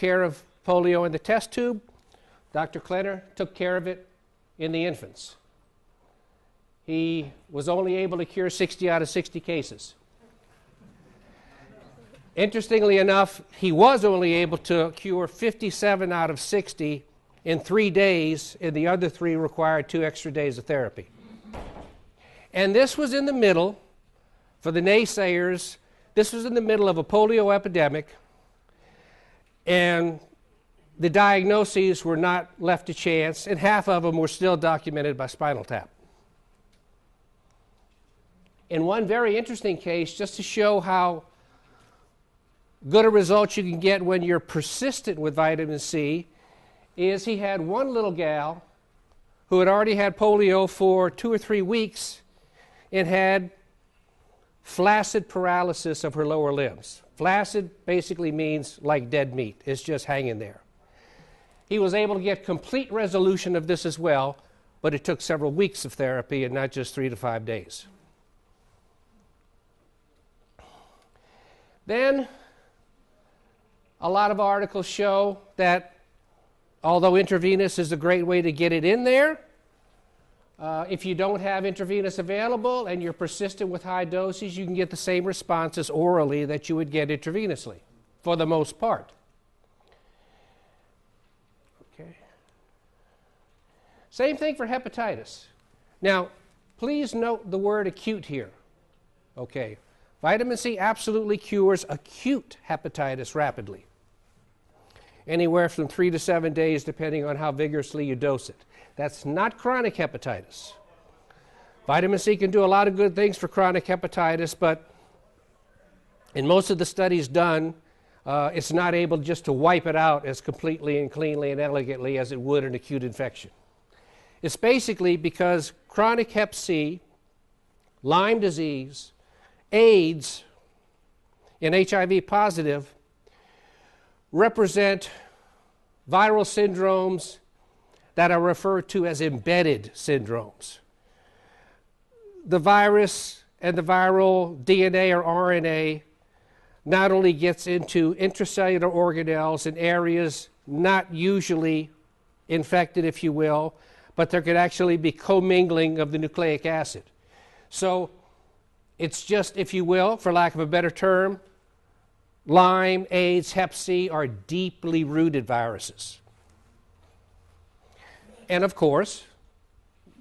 care of polio in the test tube. Dr. Klenner took care of it in the infants. He was only able to cure 60 out of 60 cases. Interestingly enough, he was only able to cure 57 out of 60 in 3 days, and the other 3 required 2 extra days of therapy. And this was in the middle, for the naysayers, this was in the middle of a polio epidemic, and the diagnoses were not left to chance, and half of them were still documented by spinal tap. In one very interesting case, just to show how good a result you can get when you're persistent with vitamin C, is he had one little gal who had already had polio for 2 or 3 weeks and had flaccid paralysis of her lower limbs. Flaccid basically means like dead meat. It's just hanging there. He was able to get complete resolution of this as well, but it took several weeks of therapy and not just 3 to 5 days. Then, a lot of articles show that although intravenous is a great way to get it in there, if you don't have intravenous available and you're persistent with high doses, you can get the same responses orally that you would get intravenously, for the most part. Okay. Same thing for hepatitis. Now, please note the word acute here. Okay. Vitamin C absolutely cures acute hepatitis rapidly. Anywhere from 3 to 7 days, depending on how vigorously you dose it. That's not chronic hepatitis. Vitamin C can do a lot of good things for chronic hepatitis, but in most of the studies done, it's not able just to wipe it out as completely and cleanly and elegantly as it would an acute infection. It's basically because chronic hep C, Lyme disease, AIDS, and HIV positive represent viral syndromes that are referred to as embedded syndromes. The virus and the viral DNA or RNA not only gets into intracellular organelles in areas not usually infected, if you will, but there could actually be commingling of the nucleic acid. So it's just, if you will, for lack of a better term, Lyme, AIDS, Hep C are deeply rooted viruses. And of course,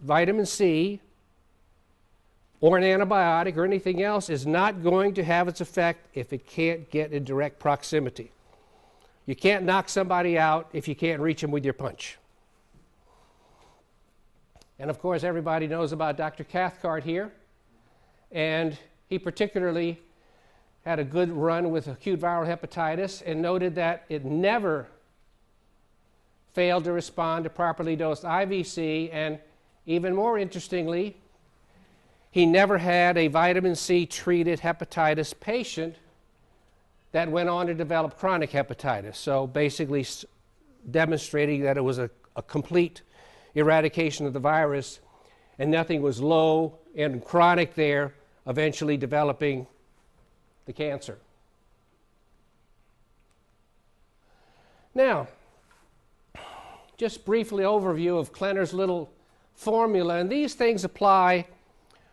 vitamin C or an antibiotic or anything else is not going to have its effect if it can't get in direct proximity. You can't knock somebody out if you can't reach them with your punch. And of course, everybody knows about Dr. Cathcart here, and he particularly had a good run with acute viral hepatitis and noted that it never failed to respond to properly dosed IVC, and even more interestingly, he never had a vitamin C treated hepatitis patient that went on to develop chronic hepatitis. So basically demonstrating that it was a complete eradication of the virus and nothing was low and chronic there, eventually developing the cancer. Now, just briefly overview of Klenner's little formula, and these things apply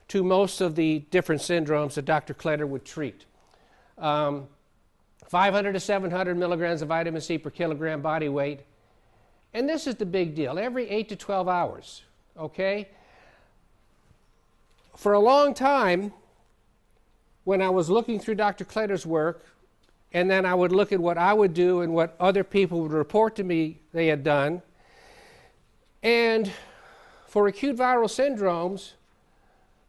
to most of the different syndromes that Dr. Klenner would treat. 500 to 700 milligrams of vitamin C per kilogram body weight, and this is the big deal, every 8 to 12 hours, okay? For a long time, when I was looking through Dr. Klenner's work, and then I would look at what I would do and what other people would report to me they had done, and for acute viral syndromes,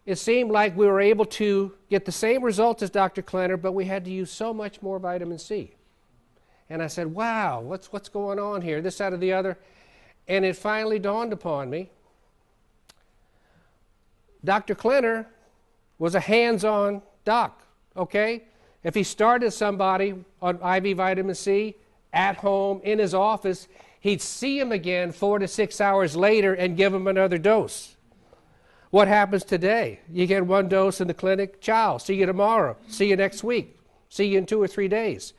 it seemed like we were able to get the same results as Dr. Klenner, but we had to use so much more vitamin C. And I said, wow, what's going on here, this, that, or the other? And it finally dawned upon me. Dr. Klenner was a hands-on doc, okay? If he started somebody on IV vitamin C at home in his office, he'd see him again 4 to 6 hours later and give him another dose. What happens today? You get 1 dose in the clinic, ciao, see you tomorrow, see you next week, see you in 2 or 3 days.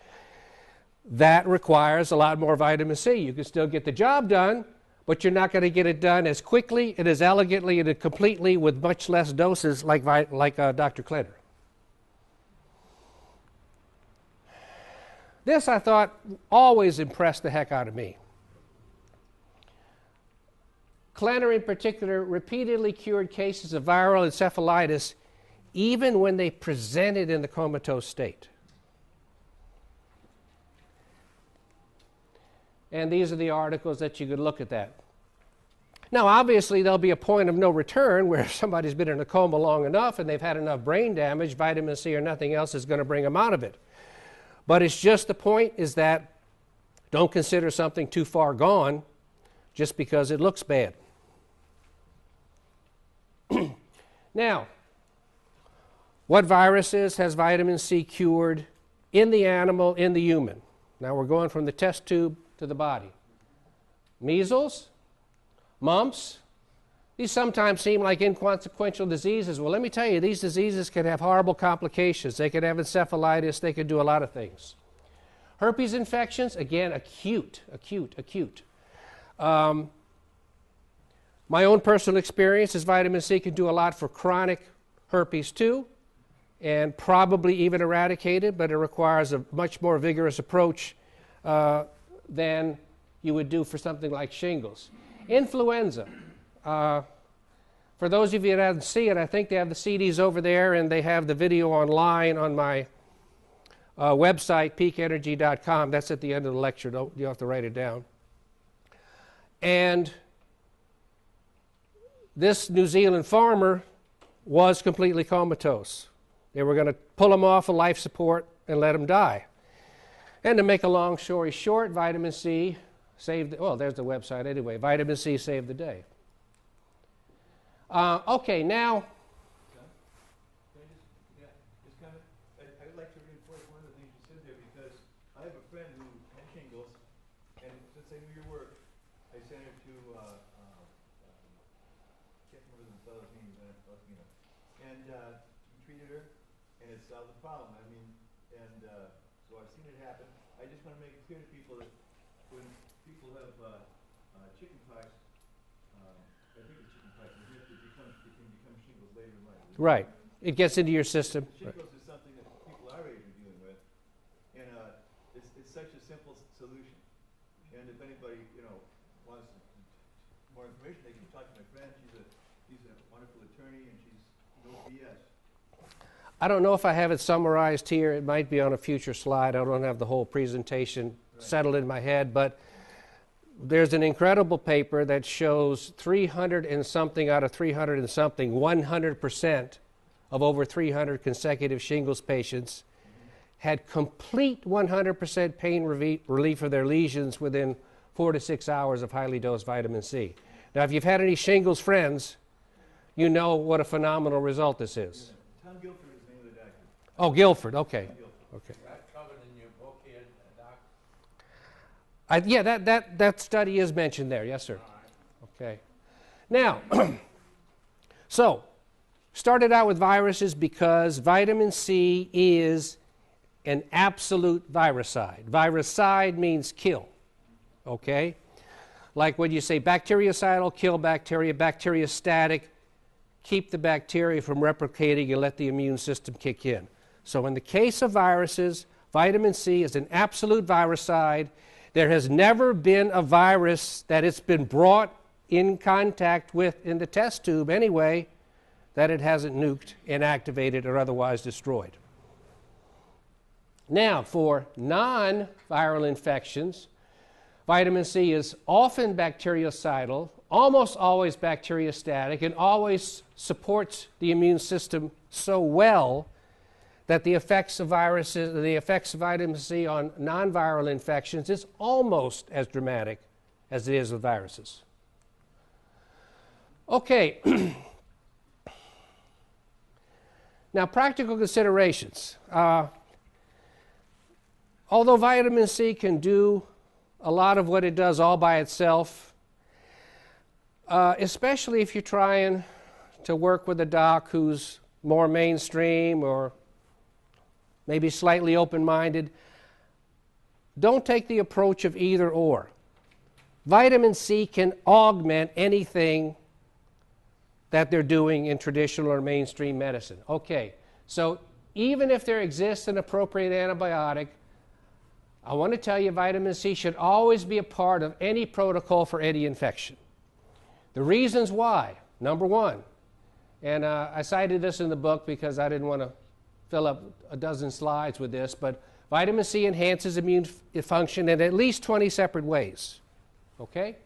that requires a lot more vitamin C. You can still get the job done, but you're not going to get it done as quickly and as elegantly and as completely with much less doses like Dr. Klenner. This, I thought, always impressed the heck out of me. Klenner, in particular, repeatedly cured cases of viral encephalitis even when they presented in the comatose state. And these are the articles that you could look at that. Now, obviously, there'll be a point of no return where somebody's been in a coma long enough and they've had enough brain damage, vitamin C or nothing else is going to bring them out of it. But it's just the point is that don't consider something too far gone just because it looks bad. Now, what viruses has vitamin C cured in the animal, in the human? Now we're going from the test tube to the body. Measles, mumps, these sometimes seem like inconsequential diseases. Well, let me tell you, these diseases can have horrible complications. They could have encephalitis. They could do a lot of things. Herpes infections, again, acute. My own personal experience is vitamin C can do a lot for chronic herpes too, and probably even eradicate it, but it requires a much more vigorous approach than you would do for something like shingles. Influenza. For those of you that haven't seen it, I think they have the CDs over there, and they have the video online on my website, peakenergy.com. That's at the end of the lecture. You have to write it down. And this New Zealand farmer was completely comatose. They were going to pull him off of life support and let him die. And to make a long story short, vitamin C saved, well, there's the website anyway. Vitamin C saved the day. Okay, now. I'd like to reinforce one of the things you said there, because I have a friend who had shingles, and since I knew your work, I sent her to, can't remember the fellow's name, and he treated her, and it solved the problem. I mean, and so I've seen it happen. I just want to make it clear to people that when people have chicken pox, I think it's chicken pox, it can become shingles later in life. Right. It gets into your system. Shingles is something that people our age are dealing with, and it's such a simple solution. And if anybody wants more information, they can talk to my friend. She's a wonderful attorney, and she's no BS. I don't know if I have it summarized here. It might be on a future slide. I don't have the whole presentation settled in my head, but there's an incredible paper that shows 300 and something out of 300 and something, 100% of over 300 consecutive shingles patients had complete 100% pain relief of their lesions within 4 to 6 hours of highly dosed vitamin C. Now, if you've had any shingles friends, you know what a phenomenal result this is. Tom Guilford is the name of the doctor. Oh, Guilford, okay. Okay. That covered in your book here, Doc? Yeah, that study is mentioned there. Yes, sir. Okay. Now, so, started out with viruses because vitamin C is an absolute virucide. Virucide means kill, okay? Like when you say bactericidal, kill bacteria, bacteriostatic, keep the bacteria from replicating and let the immune system kick in. So in the case of viruses, vitamin C is an absolute virucide. There has never been a virus that it's been brought in contact with in the test tube anyway that it hasn't nuked, inactivated, or otherwise destroyed. Now, for non-viral infections, vitamin C is often bactericidal, almost always bacteriostatic, and always supports the immune system so well that the effects of viruses, the effects of vitamin C on non-viral infections is almost as dramatic as it is with viruses. Okay. Now, practical considerations. Although vitamin C can do a lot of what it does all by itself, especially if you're trying to work with a doc who's more mainstream or maybe slightly open-minded, don't take the approach of either or. Vitamin C can augment anything that they're doing in traditional or mainstream medicine. Okay, so even if there exists an appropriate antibiotic, I want to tell you vitamin C should always be a part of any protocol for any infection. The reasons why: number one, and I cited this in the book because I didn't want to fill up a dozen slides with this, but vitamin C enhances immune function in at least 20 separate ways. Okay?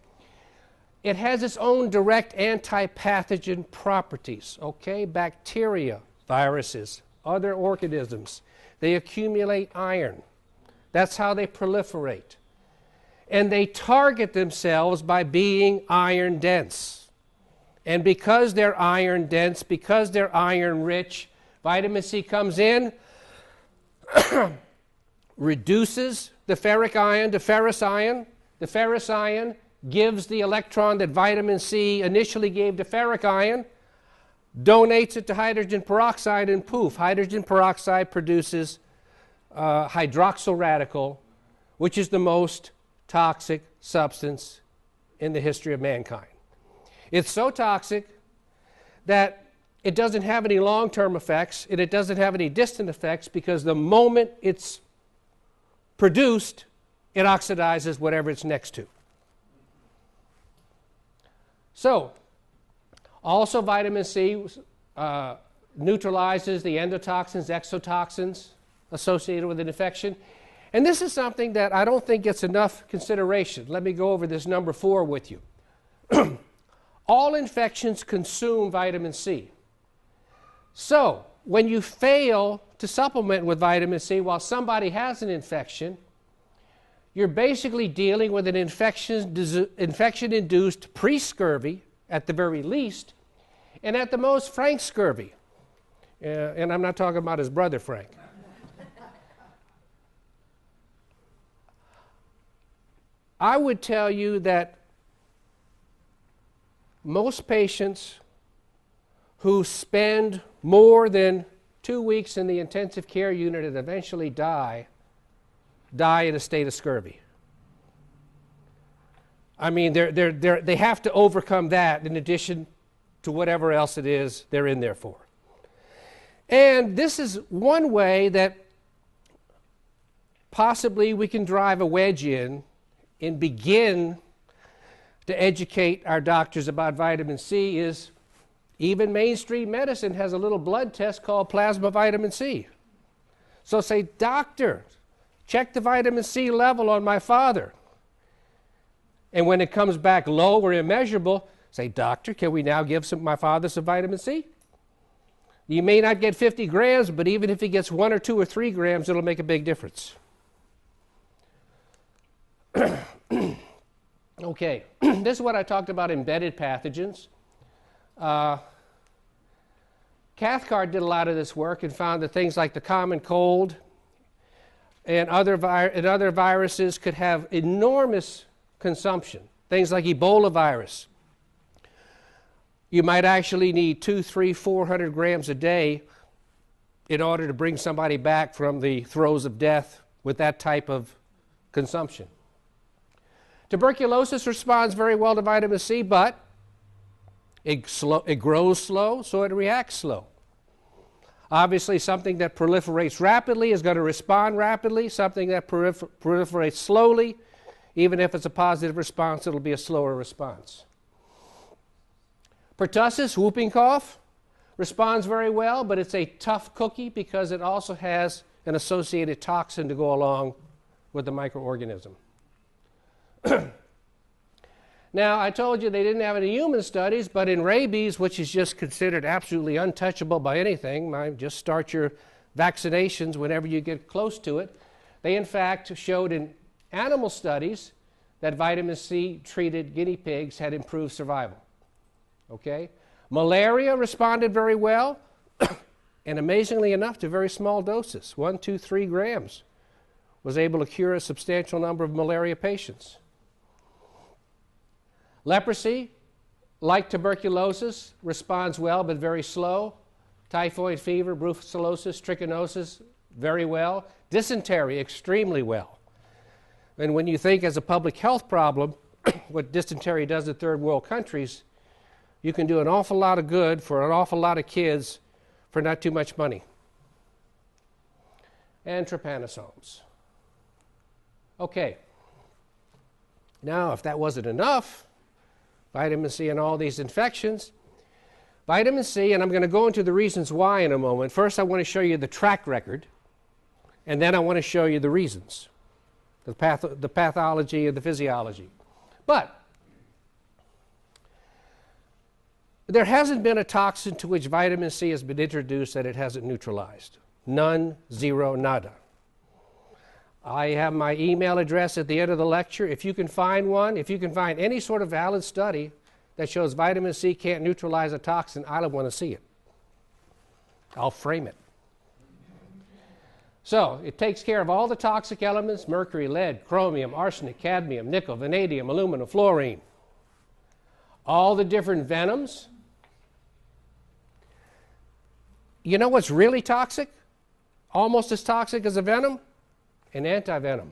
It has its own direct anti-pathogen properties. Okay? Bacteria, viruses, other organisms, they accumulate iron. That's how they proliferate. And they target themselves by being iron dense. And because they're iron dense, because they're iron rich, vitamin C comes in, reduces the ferric ion to ferrous ion. The ferrous ion gives the electron that vitamin C initially gave to ferric ion, donates it to hydrogen peroxide, and poof, hydrogen peroxide produces hydroxyl radical, which is the most toxic substance in the history of mankind. It's so toxic that it doesn't have any long-term effects, and it doesn't have any distant effects, because the moment it's produced, it oxidizes whatever it's next to. So, also vitamin C neutralizes the endotoxins, exotoxins associated with an infection. And this is something that I don't think gets enough consideration. Let me go over this number 4 with you. All infections consume vitamin C. So, when you fail to supplement with vitamin C while somebody has an infection, you're basically dealing with an infection-induced pre-scurvy, at the very least, and at the most, Frank scurvy. And I'm not talking about his brother, Frank. I would tell you that most patients who spend more than 2 weeks in the intensive care unit and eventually die in a state of scurvy. I mean, they have to overcome that in addition to whatever else it is they're in there for. And this is one way that possibly we can drive a wedge in and begin to educate our doctors about vitamin C. Is even mainstream medicine has a little blood test called plasma vitamin C. So say, doctor, check the vitamin C level on my father. And when it comes back low or immeasurable, say, doctor, can we now give my father some vitamin C? You may not get 50 grams, but even if he gets 1 or 2 or 3 grams, it'll make a big difference. Okay, this is what I talked about, embedded pathogens. Cathcart did a lot of this work and found that things like the common cold and other viruses could have enormous consumption. Things like Ebola virus. You might actually need 200, 300, 400 grams a day in order to bring somebody back from the throes of death with that type of consumption. Tuberculosis responds very well to vitamin C, but it grows slow, so it reacts slow. Obviously, something that proliferates rapidly is going to respond rapidly. Something that proliferates slowly, even if it's a positive response, it'll be a slower response. Pertussis, whooping cough, responds very well, but it's a tough cookie because it also has an associated toxin to go along with the microorganism. Now, I told you they didn't have any human studies, but in rabies, which is just considered absolutely untouchable by anything, just start your vaccinations whenever you get close to it, they in fact showed in animal studies that vitamin C treated guinea pigs had improved survival. Okay? Malaria responded very well, and amazingly enough, to very small doses. 1, 2, 3 grams was able to cure a substantial number of malaria patients. Leprosy, like tuberculosis, responds well but very slow. Typhoid fever, brucellosis, trichinosis, very well. Dysentery, extremely well. And when you think as a public health problem, what dysentery does in third world countries, you can do an awful lot of good for an awful lot of kids for not too much money. And trypanosomes. Okay. Now, if that wasn't enough, vitamin C and all these infections, vitamin C, and I'm going to go into the reasons why in a moment. First, I want to show you the track record, and then I want to show you the reasons, the pathology and the physiology. But there hasn't been a toxin to which vitamin C has been introduced that it hasn't neutralized. None, zero, nada. I have my email address at the end of the lecture. If you can find one, if you can find any sort of valid study that shows vitamin C can't neutralize a toxin, I'll want to see it. I'll frame it. So it takes care of all the toxic elements: mercury, lead, chromium, arsenic, cadmium, nickel, vanadium, aluminum, fluorine. All the different venoms. You know what's really toxic? Almost as toxic as a venom? An antivenom.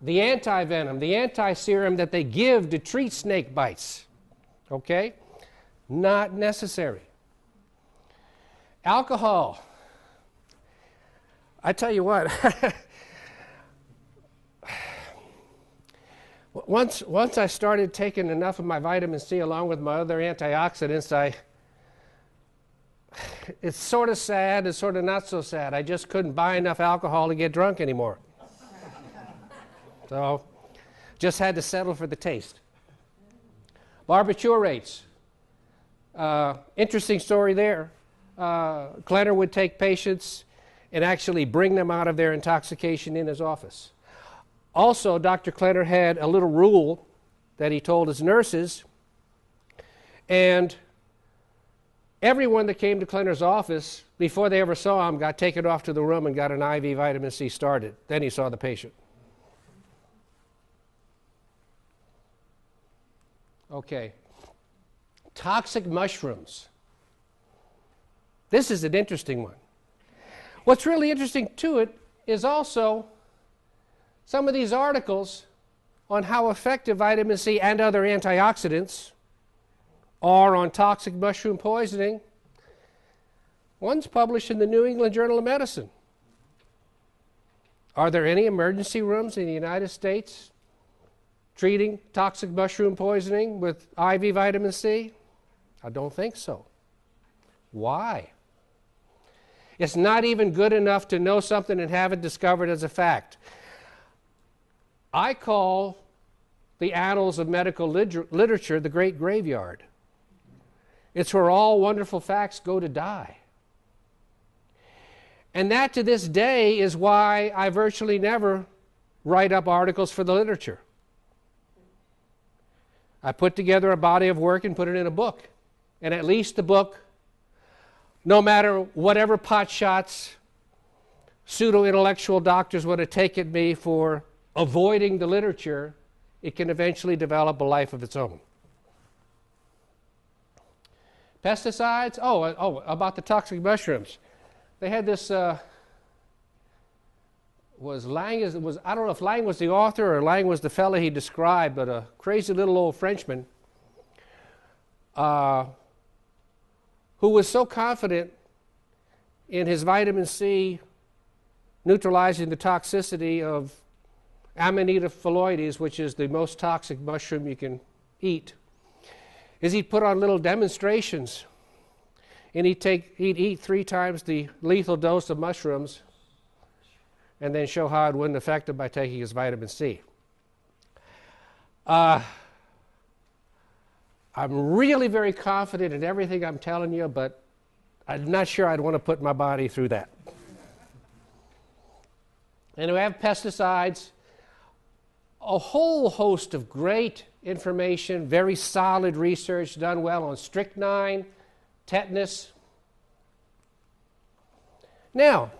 The antivenom, the anti-serum that they give to treat snake bites. Okay? Not necessary. Alcohol. I tell you what, once I started taking enough of my vitamin C along with my other antioxidants, it's sort of sad, it's sort of not so sad. I just couldn't buy enough alcohol to get drunk anymore. So, just had to settle for the taste. Barbiturates. Interesting story there. Klenner would take patients and actually bring them out of their intoxication in his office. Also, Dr. Klenner had a little rule that he told his nurses, and everyone that came to Klenner's office, before they ever saw him, got taken off to the room and got an IV vitamin C started. Then he saw the patient. Okay. Toxic mushrooms. This is an interesting one. What's really interesting to it is also some of these articles on how effective vitamin C and other antioxidants are on toxic mushroom poisoning. One's published in the New England Journal of Medicine. Are there any emergency rooms in the United States treating toxic mushroom poisoning with IV vitamin C? I don't think so. Why? It's not even good enough to know something and have it discovered as a fact. I call the annals of medical literature the great graveyard. It's where all wonderful facts go to die. And that to this day is why I virtually never write up articles for the literature. I put together a body of work and put it in a book. And at least the book, no matter whatever pot shots pseudo-intellectual doctors want to take at me for avoiding the literature, it can eventually develop a life of its own. Pesticides? Oh, about the toxic mushrooms. They had this, I don't know if Lang was the author or Lang was the fellow he described, but a crazy little old Frenchman who was so confident in his vitamin C neutralizing the toxicity of Amanita phalloides, which is the most toxic mushroom you can eat, is he'd put on little demonstrations, and he'd eat 3 times the lethal dose of mushrooms and then show how it wouldn't affect him by taking his vitamin C. I'm really very confident in everything I'm telling you, but I'm not sure I'd want to put my body through that. And we have pesticides, a whole host of great information, very solid research done well on strychnine, tetanus. Now,